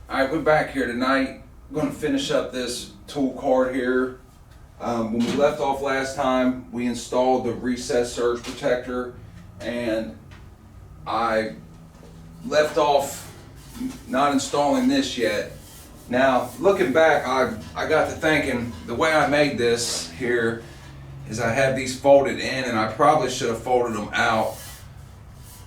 Alright, we're back here tonight. I'm going to finish up this tool cart here. When we left off last time, we installed the recessed surge protector, and I left off not installing this yet. Now, looking back, I got to thinking, the way I made this here is I had these folded in, and I probably should have folded them out.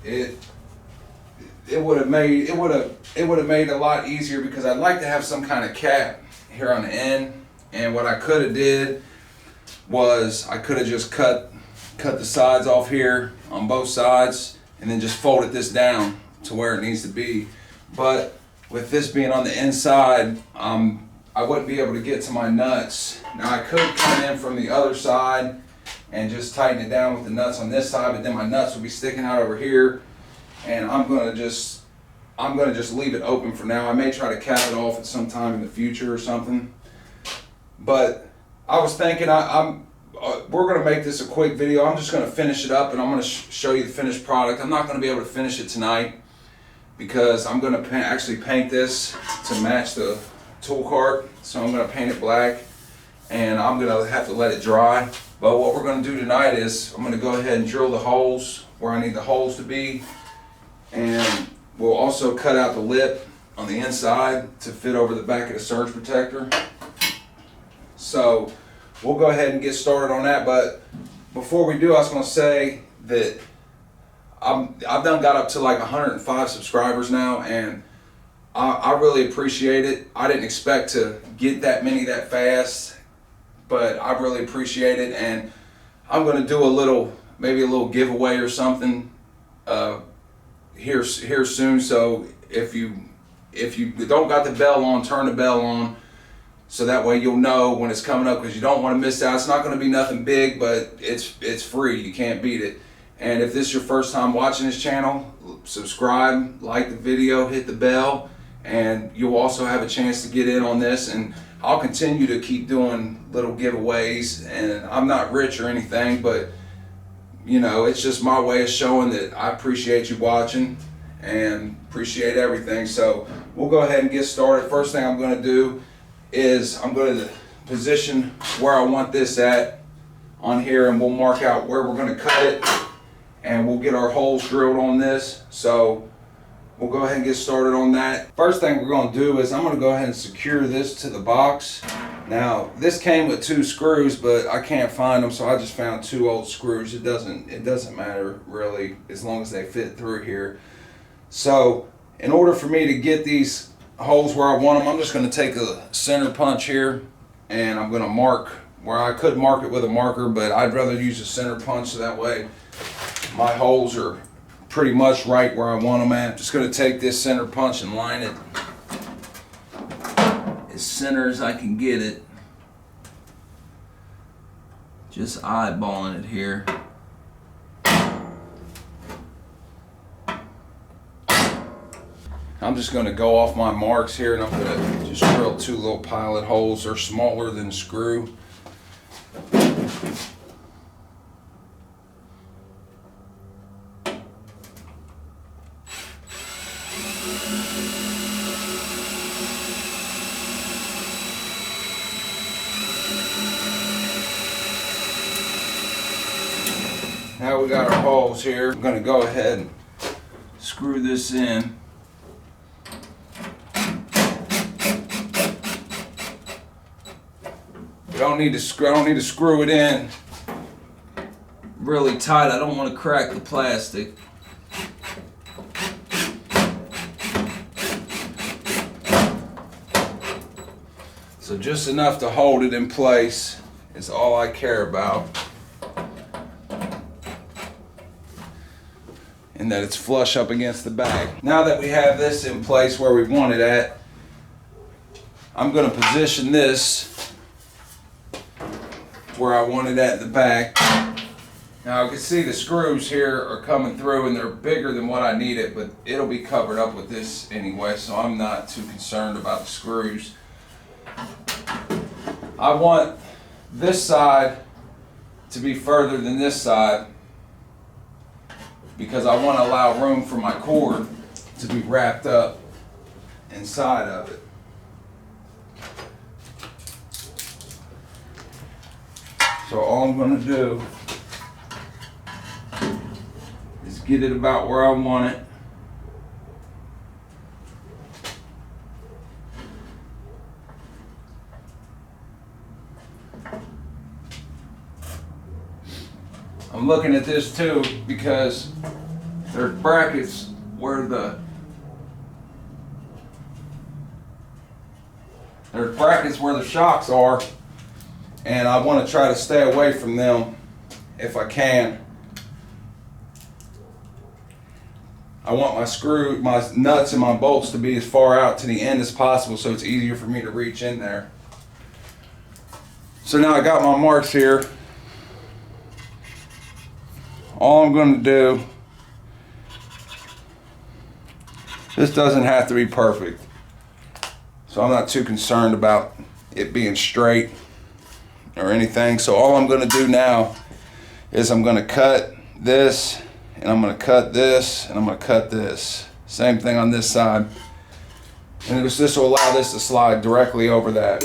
It would have made a lot easier, because I'd like to have some kind of cap here on the end. And what I could have did was I could have just cut the sides off here on both sides and then just folded this down to where it needs to be. But with this being on the inside, I wouldn't be able to get to my nuts. Now I could come in from the other side and just tighten it down with the nuts on this side, but then my nuts would be sticking out over here. And I'm gonna just leave it open for now. I may try to cap it off at some time in the future or something. But I was thinking, we're gonna make this a quick video. I'm just gonna finish it up, and I'm gonna show you the finished product. I'm not gonna be able to finish it tonight because I'm gonna actually paint this to match the tool cart. So I'm gonna paint it black, and I'm gonna have to let it dry. But what we're gonna do tonight is I'm gonna go ahead and drill the holes where I need the holes to be. And we'll also cut out the lip on the inside to fit over the back of the surge protector. So we'll go ahead and get started on that. But before we do, I was going to say that I've done got up to like 105 subscribers now, and I really appreciate it. I didn't expect to get that many that fast, but I really appreciate it. And I'm going to do maybe a little giveaway or something here soon. So if you don't got the bell on, turn the bell on, so that way you'll know when it's coming up, because you don't want to miss out. It's not going to be nothing big, but it's free. You can't beat it. And if this is your first time watching this channel, subscribe, like the video, hit the bell, and you'll also have a chance to get in on this. And I'll continue to keep doing little giveaways, and I'm not rich or anything, but you know, it's just my way of showing that I appreciate you watching and appreciate everything. So we'll go ahead and get started. First thing I'm going to do is I'm going to position where I want this at on here, and we'll mark out where we're going to cut it, and we'll get our holes drilled on this. So we'll go ahead and get started on that. First thing we're going to do is I'm going to go ahead and secure this to the box. Now this came with 2 screws, but I can't find them, so I just found 2 old screws. It doesn't matter really, as long as they fit through here. So in order for me to get these holes where I want them, I'm just going to take a center punch here, and I'm going to mark where I could mark it with a marker, but I'd rather use a center punch, so that way my holes are pretty much right where I want them at. I'm just going to take this center punch and line it as center as I can get it. Just eyeballing it here. I'm just going to go off my marks here, and I'm going to just drill 2 little pilot holes. They're smaller than a screw. Now we got our holes here. I'm going to go ahead and screw this in. I don't need to screw it in really tight. I don't want to crack the plastic. So just enough to hold it in place is all I care about. And that it's flush up against the back. Now that we have this in place where we want it at, I'm going to position this where I want it at in the back. Now you can see the screws here are coming through, and they're bigger than what I needed, but it'll be covered up with this anyway, so I'm not too concerned about the screws. I want this side to be further than this side, because I want to allow room for my cord to be wrapped up inside of it. So all I'm going to do is get it about where I want it. I'm looking at this too because there's brackets where the shocks are, and I want to try to stay away from them if I can. I want my nuts and my bolts to be as far out to the end as possible so it's easier for me to reach in there. So now I got my marks here. All I'm going to do, this doesn't have to be perfect, so I'm not too concerned about it being straight or anything. So all I'm going to do now is I'm going to cut this, and I'm going to cut this, and I'm going to cut this. Same thing on this side. And this will allow this to slide directly over that.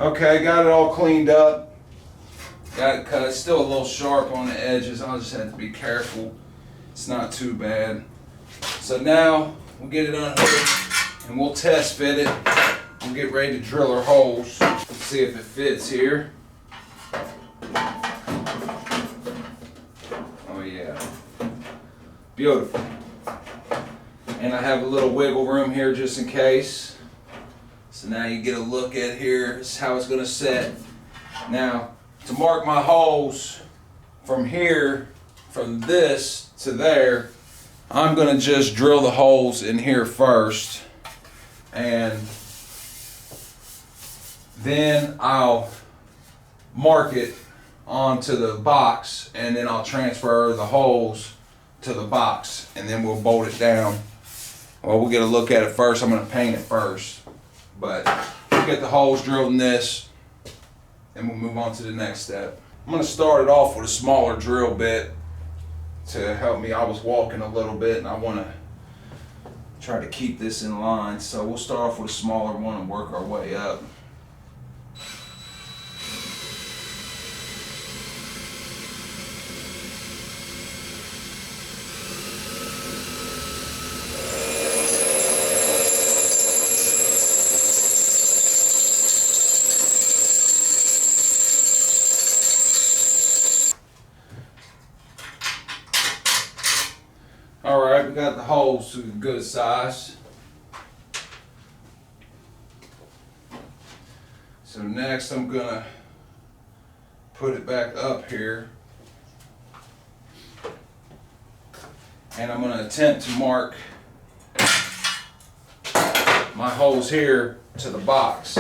Okay, got it all cleaned up. Got it cut. It's still a little sharp on the edges. I'll just have to be careful. It's not too bad. So now we'll get it unhooked and we'll test fit it. We'll get ready to drill our holes. Let's see if it fits here. Oh yeah. Beautiful. And I have a little wiggle room here just in case. So now you get a look at here. This is how it's going to set. Now, to mark my holes from here, from this to there, I'm going to just drill the holes in here first. And then I'll mark it onto the box, and then I'll transfer the holes to the box, and then we'll bolt it down. Well, we'll get a look at it first. I'm going to paint it first. But we'll get the holes drilled in this, and we'll move on to the next step. I'm going to start it off with a smaller drill bit to help me. I was walking a little bit, and I want to try to keep this in line. So we'll start off with a smaller one and work our way up. Alright, we got the holes to a good size. So next I'm going to put it back up here. And I'm going to attempt to mark my holes here to the box.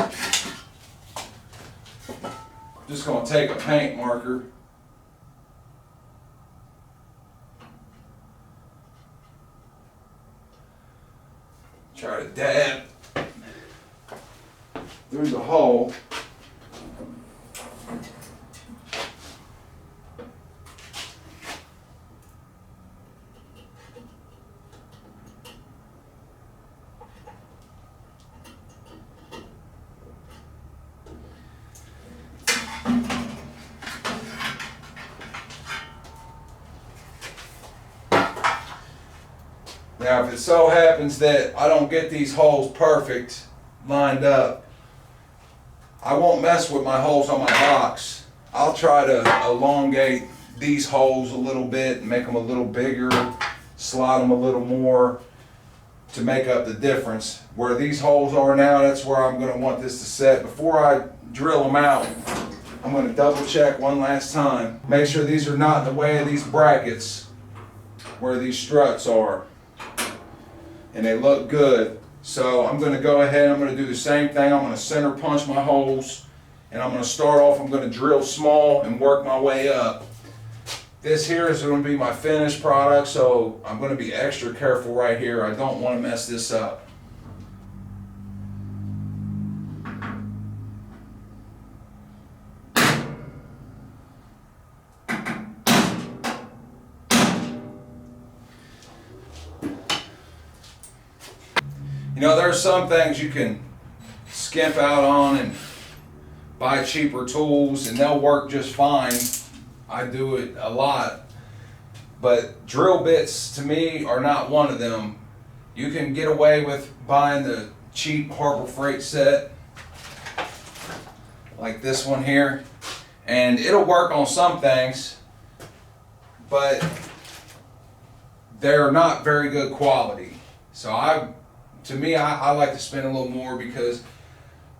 Just going to take a paint marker . Try to dab through the hole. Now, if it so happens that I don't get these holes perfect lined up, I won't mess with my holes on my box. I'll try to elongate these holes a little bit and make them a little bigger, slide them a little more to make up the difference. Where these holes are now, that's where I'm going to want this to set. Before I drill them out, I'm going to double check one last time. Make sure these are not in the way of these brackets where these struts are. And they look good. So I'm going to go ahead, I'm going to do the same thing. I'm going to center punch my holes, and I'm going to start off, I'm going to drill small and work my way up. This here is going to be my finished product, so I'm going to be extra careful right here. I don't want to mess this up. You know, there are some things you can skimp out on and buy cheaper tools and they'll work just fine. I do it a lot. But drill bits to me are not one of them. You can get away with buying the cheap Harbor Freight set like this one here, and it'll work on some things, but they're not very good quality. So I like to spend a little more because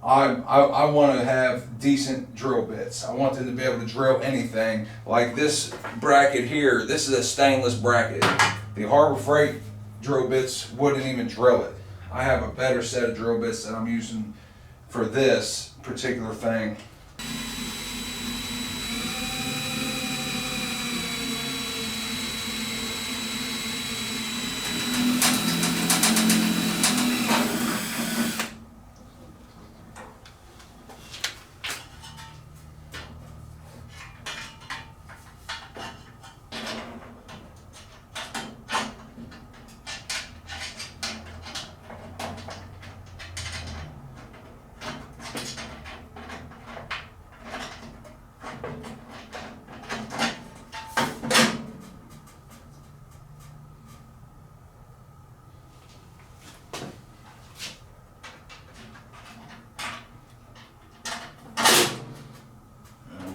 I want to have decent drill bits. I want them to be able to drill anything. Like this bracket here, this is a stainless bracket. The Harbor Freight drill bits wouldn't even drill it. I have a better set of drill bits that I'm using for this particular thing.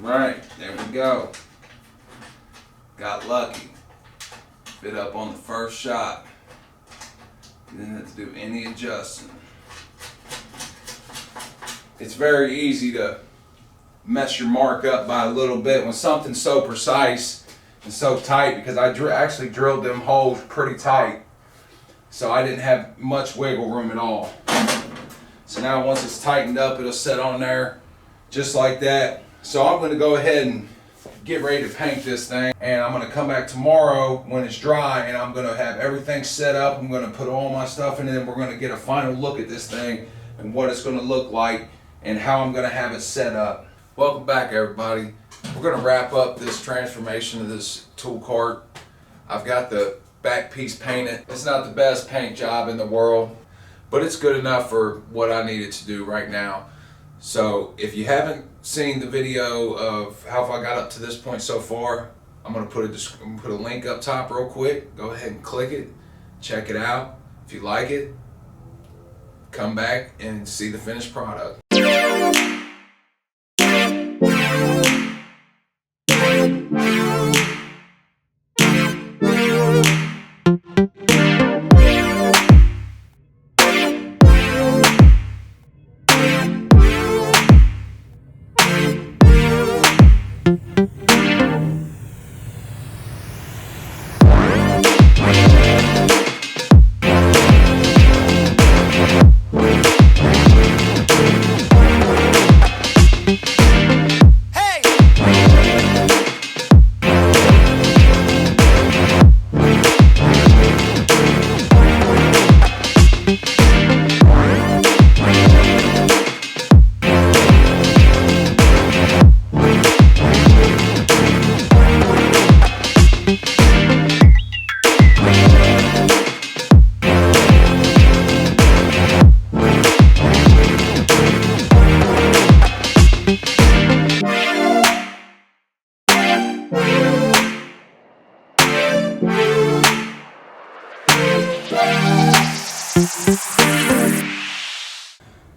Right, there we go. Got lucky. Fit up on the first shot. Didn't have to do any adjusting. It's very easy to mess your mark up by a little bit when something's so precise and so tight, because I actually drilled them holes pretty tight. So I didn't have much wiggle room at all. So now once it's tightened up, it'll set on there just like that. So I'm going to go ahead and get ready to paint this thing, and I'm going to come back tomorrow when it's dry, and I'm going to have everything set up. I'm going to put all my stuff in it, and we're going to get a final look at this thing and what it's going to look like and how I'm going to have it set up. Welcome back, everybody. We're going to wrap up this transformation of this tool cart. I've got the back piece painted. It's not the best paint job in the world, but it's good enough for what I needed to do right now. So if you haven't seen the video of how I got up to this point so far, I'm going to put a link up top real quick. Go ahead and click it, check it out. If you like it, come back and see the finished product.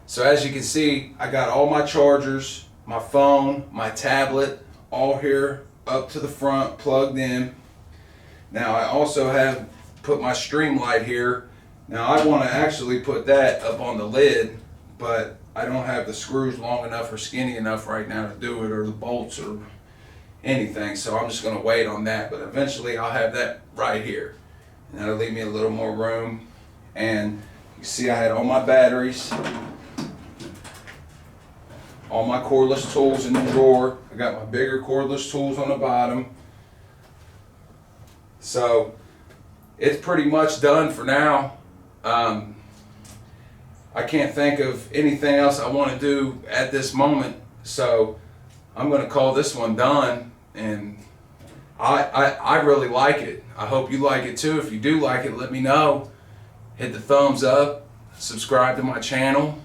So as you can see, I got all my chargers, my phone, my tablet, all here up to the front, plugged in. Now I also have put my stream light here. Now I want to actually put that up on the lid, but I don't have the screws long enough or skinny enough right now to do it, or the bolts or anything, so I'm just going to wait on that. But eventually I'll have that right here, and that'll leave me a little more room. And you see I had all my batteries, all my cordless tools in the drawer. I got my bigger cordless tools on the bottom. So it's pretty much done for now. I can't think of anything else I want to do at this moment, so I'm going to call this one done. And I really like it. I hope you like it too. If you do like it, let me know. Hit the thumbs up, subscribe to my channel,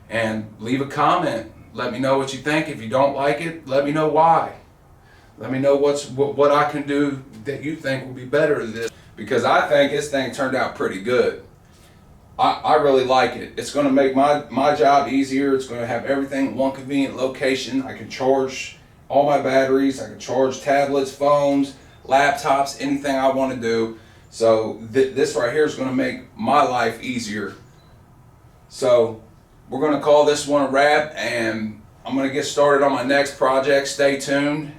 and leave a comment. Let me know what you think. If you don't like it, let me know why. Let me know what I can do that you think will be better than this, because I think this thing turned out pretty good. I really like it. It's going to make my job easier. It's going to have everything in one convenient location. I can charge all my batteries. I can charge tablets, phones, laptops, anything I want to do. So this right here is going to make my life easier. So we're going to call this one a wrap, and I'm going to get started on my next project. Stay tuned.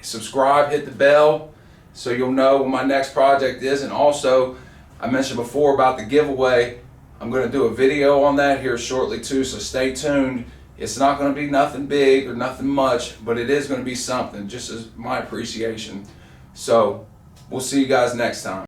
Subscribe, hit the bell so you'll know when my next project is. And also, I mentioned before about the giveaway. I'm going to do a video on that here shortly too, so stay tuned. It's not going to be nothing big or nothing much, but it is going to be something, just as my appreciation. So we'll see you guys next time.